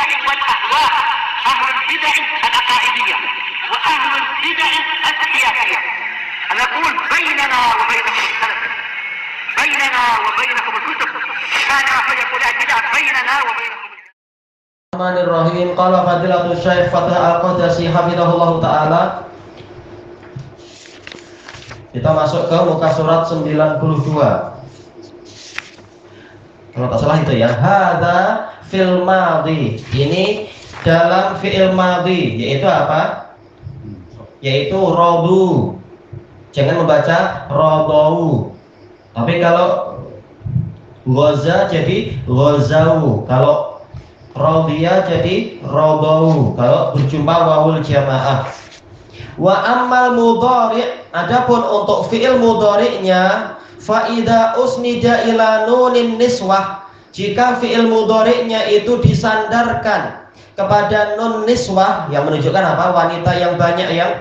البدع والأهواء، أهل البدع العقائدية وأهل البدع السياسية. نقول بيننا وبينكم السلف، بيننا وبينكم الكتب، كان فيقول البدع بيننا وبينكم. Bismillahirrahmanirrahim. Qala fadilatul Syekh Fatih Al-Qadasi hafizahullah ta'ala. Kita masuk ke muka surat 92. Kalau tak salah itu ya. Hadza fil madhi. Ini dalam fi'il madhi, yaitu apa? Yaitu radu. Jangan membaca radau. Tapi kalau ghaza jadi ghazau. Kalau radhiya jadi radau. Kalau berjumpa wawul jamaah. Wa ammal mudhari', adapun untuk fi'il mudhari'nya, fa idza usnida ila nunin niswah, jika fi'il mudhari'nya itu disandarkan kepada nun niswah yang menunjukkan apa? Wanita yang banyak yang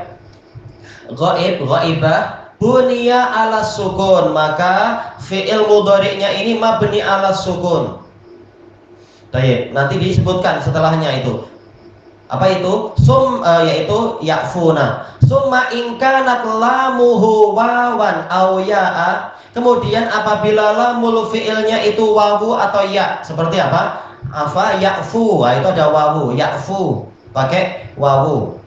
ghaibah, buniya ala sukun, maka fi'il mudhari'nya ini mabni ala sukun. Baik, nanti disebutkan setelahnya itu. Apa itu? Yaitu ya'funa. Summa in kanat lamuhu wawan aw ya'a. Kemudian apabila lamul fi'ilnya itu wawu atau ya, seperti apa? Afa ya'fu, itu ada wawu, ya'fu pakai wawu.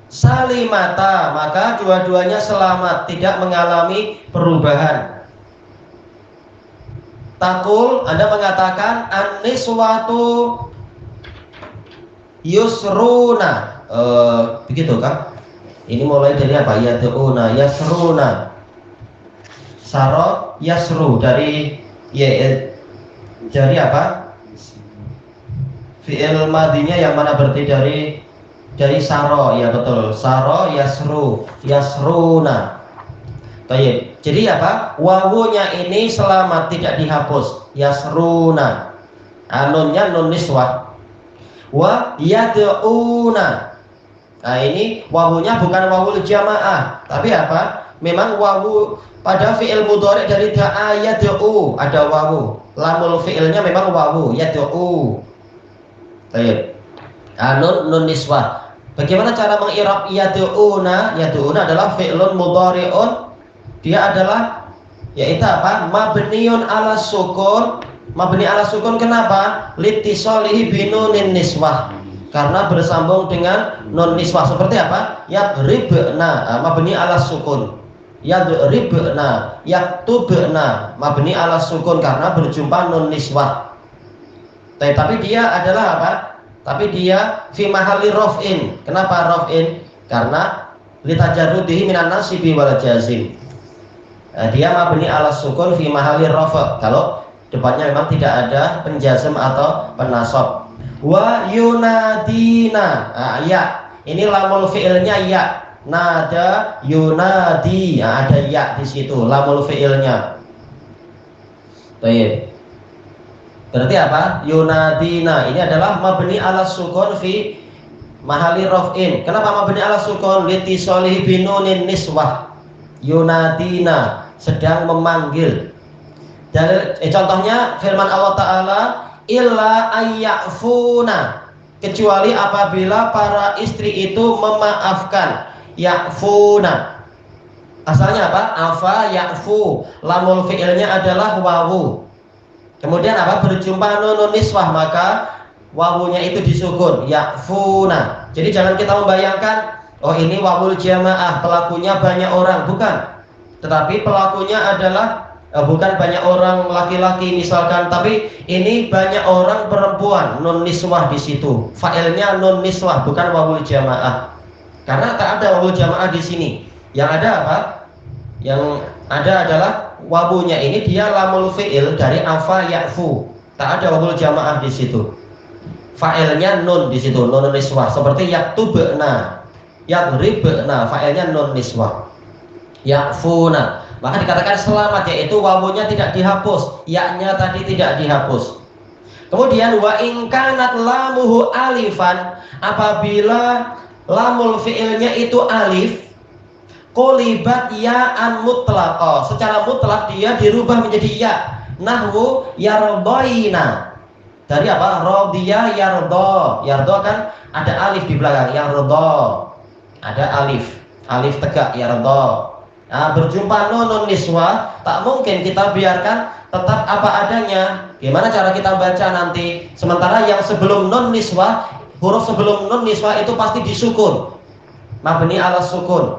Salimata, maka dua-duanya selamat, tidak mengalami perubahan. Takul, Anda mengatakan an-niswatu yusruna, begitu kan? Ini mulai dari apa? Yad'una, yasruna, saro, yasru, dari apa? Fi'il madinya yang mana berarti dari saro, ya betul, saro, yasru, yasruna. Baik. Jadi apa? Wawunya ini selamat, tidak dihapus, yasruna. Nunnya nun niswah. Wa yad'una. Nah, ini wawunya bukan wawul jamaah, tapi apa? Memang wawu pada fi'il mudhari' dari da'a yad'u ada wawu. Lamul fi'ilnya memang wawu, yad'u. Baik. Nun niswah. Bagaimana cara mengirab yad'una? Yad'una adalah fi'lun mudhari'un. Dia adalah yaitu apa? Mabniun ala sukun. Mabni ala sukun kenapa? Litisolihi binunin niswah, karena bersambung dengan nun niswah. Seperti apa? Yadribna, mabni ala sukun. Yadribna, yaktubna, mabni ala sukun karena berjumpa nun niswah. Tapi dia adalah apa? Tapi dia fi mahalli raf'in. Kenapa raf'in? Karena litajarrudihi minan nasibi wal jazim. Dia mabni ala sukun fi mahalli raf'. Kalau depannya memang tidak ada penjazm atau penasab. Wa yunadina, ya. Ini lamul fi'ilnya ya. Nada yunadi, ada ya di situ lamul fi'ilnya. Baik. Berarti apa? Yunadina ini adalah mabni ala sukun fi mahalli raf'in. Kenapa mabni ala sukun? Litisolihi binunin niswah. Yunadina, sedang memanggil. Dan contohnya firman Allah Ta'ala, illa ayya'funa, kecuali apabila para istri itu memaafkan. Ya'funa, asalnya apa? Afa ya'fu, lamul fi'ilnya adalah wawu. Kemudian apa? Berjumpa nun niswah, maka wawunya itu disukun, ya'funa. Jadi jangan kita membayangkan, oh ini wawul jamaah, pelakunya banyak orang, bukan. Tetapi pelakunya adalah bukan banyak orang laki-laki misalkan, tapi ini banyak orang perempuan, nun niswah di situ. Fa'ilnya nun niswah, bukan wawul jamaah. Karena tak ada wawul jamaah di sini. Yang ada apa? Yang ada adalah wawunya ini dia lamul fi'il dari afa ya'fu. Tak ada wawul jamaah di situ. Fa'ilnya nun di situ, nun niswah. Seperti yaktubna, yadribna, fa'ilnya nun niswah. Ya'funa, maka dikatakan selamat, yaitu wawunya tidak dihapus, yaknya tadi tidak dihapus. Kemudian wa in kanat lamuhu alifan, apabila lamul fi'ilnya itu alif, qulibat ya'an mutlaqah, secara mutlak dia dirubah menjadi ya. Nahwu yardaina, Dari apa? Rodiya yardo. Yardo kan ada alif di belakang. Yardo. Ada alif tegak yardo. Nah, berjumpa nun niswah, tak mungkin kita biarkan tetap apa adanya. Gimana cara kita baca nanti? Sementara yang sebelum nun niswah, huruf sebelum nun niswah itu pasti disukun. Mabni ala sukun.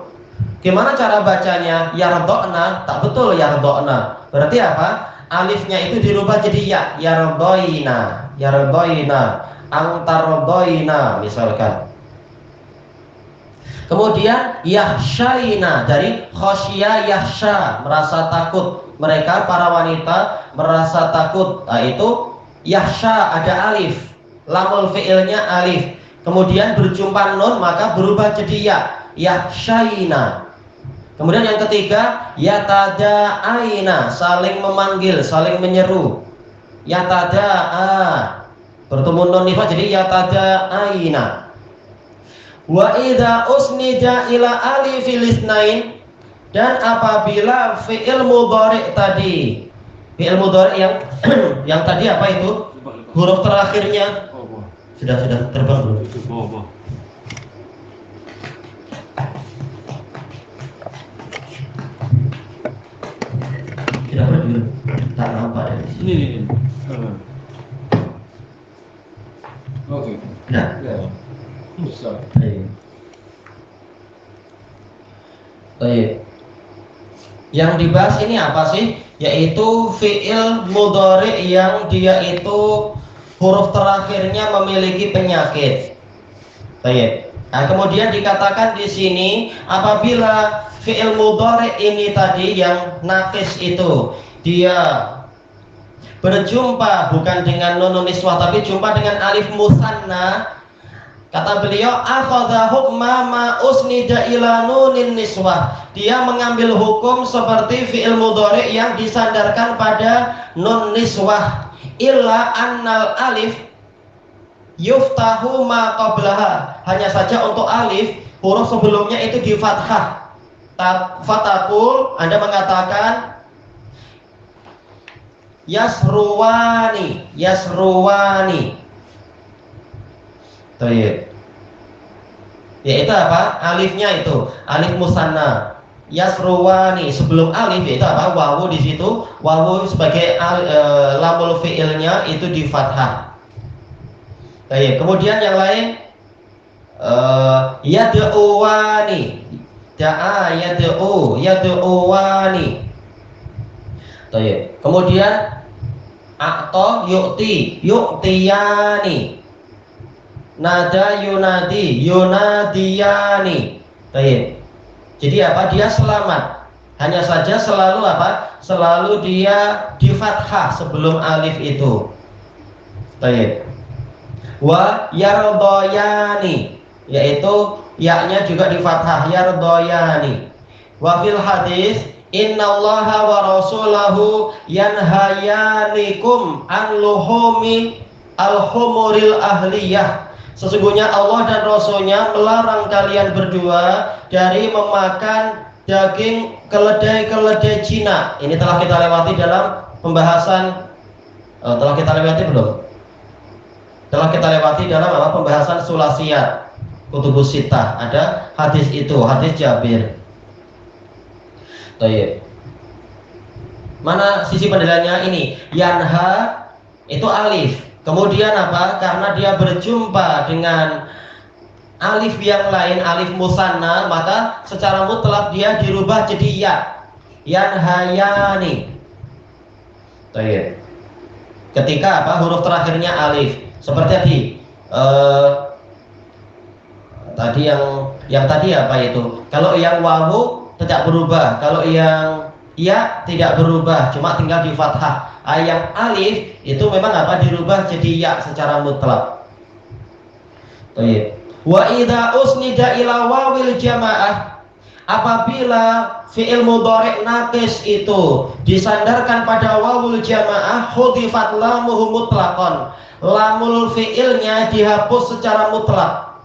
Gimana cara bacanya? Yardo'na, tak betul yardo'na. Berarti apa? Alifnya itu dirubah jadi ya. Yardo'ina, yardo'ina, antardo'ina misalkan. Kemudian yahsyaina, dari khosya yahsya, merasa takut. Mereka para wanita merasa takut. Nah, itu yahsya ada alif, lamul fi'ilnya alif. Kemudian berjumpa nun maka berubah jadi ya, yahsyaina. Kemudian yang ketiga yatada'aina, saling memanggil, saling menyeru. Yatada'a, bertemu nun nifah jadi yatada'aina. Wa idza usnida ila alifil itsnain, dan apabila fi'il mudhari tadi, fi'il mudhari yang tadi apa itu? Huruf terakhirnya sudah terbang belum? Tidak berdiri, tak nampak dari sini. Ini. Oke. Nah, Bisa. Baik. Yang dibahas ini apa sih? Yaitu fi'il mudhari yang dia itu huruf terakhirnya memiliki penyakit. Baik. Nah, kemudian dikatakan di sini apabila fi'il mudhari ini tadi yang nakis itu dia berjumpa bukan dengan nun niswah tapi jumpa dengan alif musanna. Kata beliau, akhadha hukma ma usnida ila nunin niswah. Dia mengambil hukum seperti fi'il mudhari yang disandarkan pada nun niswah. Illa annal alif yuftahu ma qablaha. Hanya saja untuk alif, huruf sebelumnya itu di fathah. Fatakul, Anda mengatakan yasruwani, yasruwani. Baik. Yaitu apa? Alifnya itu alif musanna. Yasruwani, sebelum alif itu apa? Wawu di situ. Wawu sebagai lamul fi'ilnya itu di fathah. Baik. Kemudian yang lain yad'uwani. Da'a yad'u, yad'uwani. Baik. Kemudian a'ta yu'ti, yu'tiyani. Nada yunadi, yunadiyani. Baik. Jadi apa? Dia selamat. Hanya saja selalu apa? Selalu dia di fathah sebelum alif itu. Baik. Wa yardoyani, yaitu ya-nya juga di fathah, yardoyani. Wa fil hadis innallaha wa rasulahu yanhayanikum an luhumi al-humuril ahliyah. Sesungguhnya Allah dan Rasulnya melarang kalian berdua dari memakan daging keledai-keledai Cina. Ini telah kita lewati dalam pembahasan. Telah kita lewati belum? Telah kita lewati dalam apa? Pembahasan sulasiyat kutubus sittah. Ada hadis itu, hadis Jabir. Baik. Mana sisi penilaiannya ini? Yanha itu alif. Kemudian apa? Karena dia berjumpa dengan alif yang lain, alif musanna, maka secara mutlak dia dirubah jadi ya. Yanhayani. Baik. Ketika apa? Huruf terakhirnya alif. Seperti tadi yang tadi apa itu? Kalau yang wawu tidak berubah, kalau yang ya tidak berubah, cuma tinggal di fathah. Yang alif itu memang apa? Dirubah jadi ya secara mutlak. Baik. Wa idza usnida ila wawil jamaah, apabila fi'il mudhari naqis itu disandarkan pada wawul jamaah, hudifat lamuhu mutlaqan. Lamul fi'ilnya dihapus secara mutlak.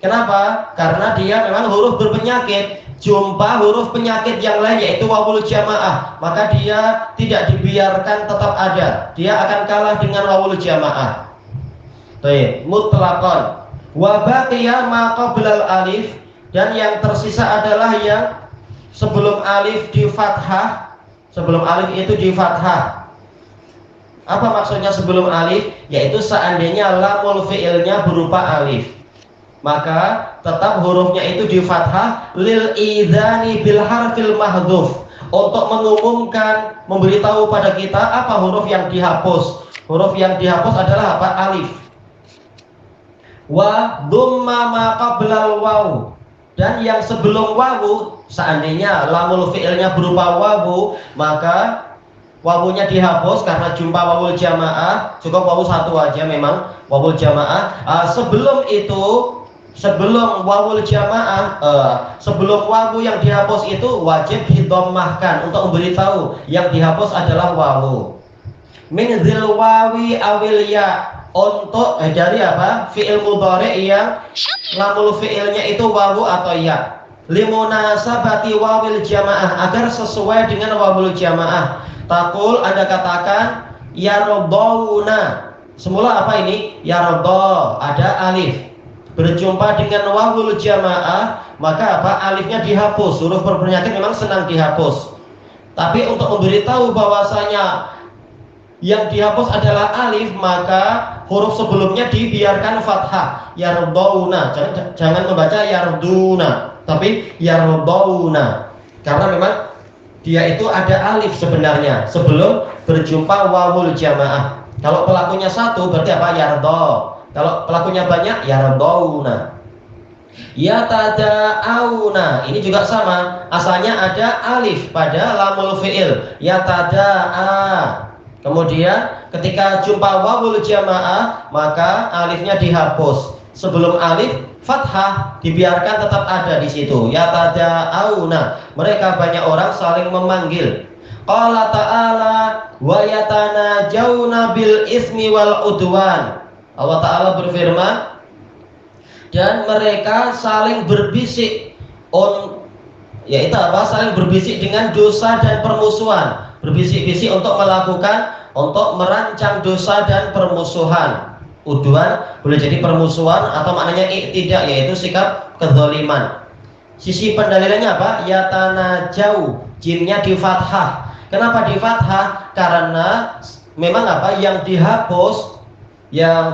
Kenapa? Karena dia memang huruf berpenyakit. jumpa huruf penyakit yang lain yaitu wawul jamaah, maka dia tidak dibiarkan tetap ada, dia akan kalah dengan wawul jamaah. Baik, mutlaqan. Wa baqiya ma qablal alif, dan yang tersisa adalah yang sebelum alif di fathah. Sebelum alif itu di fathah. Apa maksudnya sebelum alif? Yaitu seandainya lamul fi'ilnya berupa alif, maka tetap hurufnya itu di fathah lil idzani bil harfil mahdhuf, untuk mengumumkan, memberitahu pada kita apa huruf yang dihapus. Huruf yang dihapus adalah apa? Alif. Wa dhamma ma qablal waw, dan yang sebelum wawu, seandainya lamul fi'ilnya berupa wawu, maka wawunya dihapus karena jumpa wawul jamaah. Cukup wawu satu aja memang wawul jamaah. Sebelum itu, sebelum wawul jamaah, sebelum wawu yang dihapus itu wajib didommahkan untuk memberitahu yang dihapus adalah wawu. Min dzil wawi awil ya, untuk dari apa? Fi'il mudhari' yang lamul fi'ilnya itu wawu atau ya. Limunasabati wawil jamaah, agar sesuai dengan wawul jamaah. Takul, Anda katakan yardawna. Semula apa ini? Yarda, ada alif. Berjumpa dengan wawul jamaah, maka apa? Alifnya dihapus. Huruf berpenyakit memang senang dihapus. Tapi untuk memberitahu bahwasanya yang dihapus adalah alif, maka huruf sebelumnya dibiarkan fathah. Yardawna. Jangan membaca yarduna, tapi yardawna. Karena memang dia itu ada alif sebenarnya sebelum berjumpa wawul jamaah. Kalau pelakunya satu berarti apa? Yardo. Kalau pelakunya banyak, yardawna. Yatada'auna, ini juga sama. Asalnya ada alif pada lamul fi'il. Yatada'a. Kemudian ketika jumpa wawul jamaah, maka alifnya dihapus. Sebelum alif fathah dibiarkan tetap ada di situ. Yatada'auna, mereka banyak orang saling memanggil. Qala ta'ala wa yatanajawna bil ismi wal udwan. Allah Ta'ala berfirman, dan mereka saling berbisik yaitu apa? Saling berbisik dengan dosa dan permusuhan. Berbisik-bisik untuk merancang dosa dan permusuhan. Udwan boleh jadi permusuhan atau maknanya tidak, yaitu sikap kezaliman. Sisi pendalilannya apa? Yatanajau, jimnya di fathah. Kenapa di fathah? Karena memang apa? Yang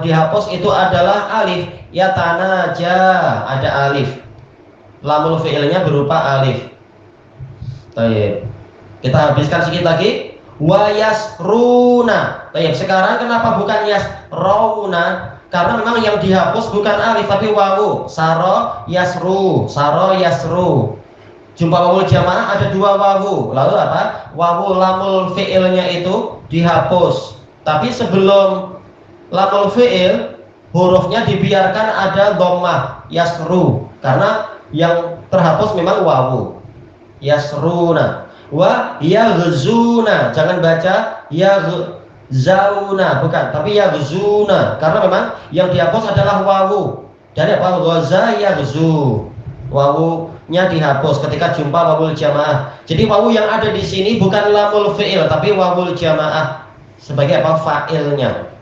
dihapus itu adalah alif. Yatanaja, ada alif. Lamul fi'ilnya berupa alif. Baik. Kita habiskan sedikit lagi. Wa yasruna. Baik, sekarang kenapa bukan yasrauna? Karena memang yang dihapus bukan alif tapi wawu. Saro yasru, saro yasru. Jumpa wawul jamaah ada dua wawu. Lalu apa? Wawu lamul fi'ilnya itu dihapus. Tapi sebelum lamul fi'il, hurufnya dibiarkan ada dhammah, yasru. Karena yang terhapus memang wawu. Yasruna. Wa yaghzuna, jangan baca yaghzauna, bukan, tapi yaghzuna, karena memang yang dihapus adalah wawu. Dari apa? Ghaza yaghzu, wawunya dihapus ketika jumpa wawul jamaah. Jadi wawu yang ada di sini bukan lamul fi'il tapi wawul jamaah sebagai apa? Fa'ilnya.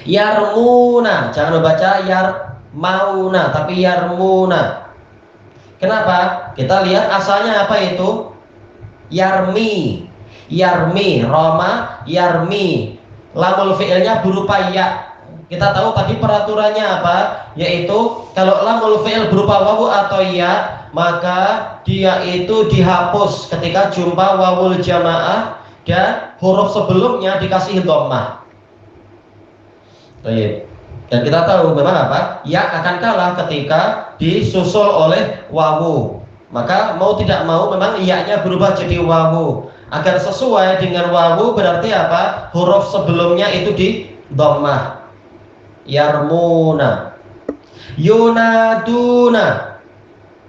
Yarmuna, jangan membaca yarmauna tapi yarmuna. Kenapa? Kita lihat asalnya apa itu? Yarmi, yarmi, roma, yarmi. Lamul fi'ilnya berupa ya. Kita tahu tadi peraturannya apa? Yaitu kalau lamul fi'il berupa wawu atau ya, maka dia itu dihapus ketika jumpa wawul jamaah dan huruf sebelumnya dikasih dhammah. Baik. Dan kita tahu memang apa? Ya akan kalah ketika disusul oleh wawu. Maka mau tidak mau memang iya-nya berubah jadi wawu. Agar sesuai dengan wawu berarti apa? Huruf sebelumnya itu di dhammah. Yarmuna. Yunaduna.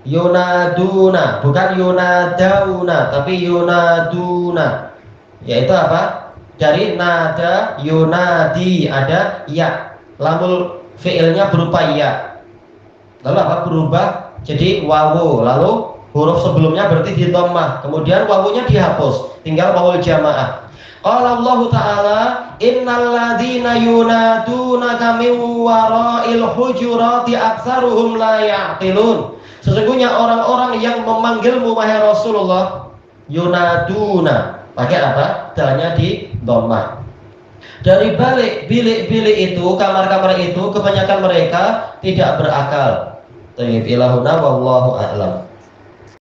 Yunaduna, bukan yunadauna tapi yunaduna. Yaitu apa? Dari nada yunadi ada ya. Lamul fi'ilnya berupa ya. Lalu apa? Berubah jadi wawu. Lalu Huruf sebelumnya berarti di dhammah, kemudian wawunya dihapus, tinggal wawul jamaah. Qala Allah Ta'ala, innal ladzina yunadunaka min wara'il hujurati aktsaruhum la ya'qilun. Sesungguhnya orang-orang yang memanggilmu wahai Rasulullah, yunaduna, pakai apa? Dalnya di dhammah. Dari balik bilik-bilik itu, kamar-kamar itu, kebanyakan mereka tidak berakal. Tayyib ilahuna wallahu a'lam.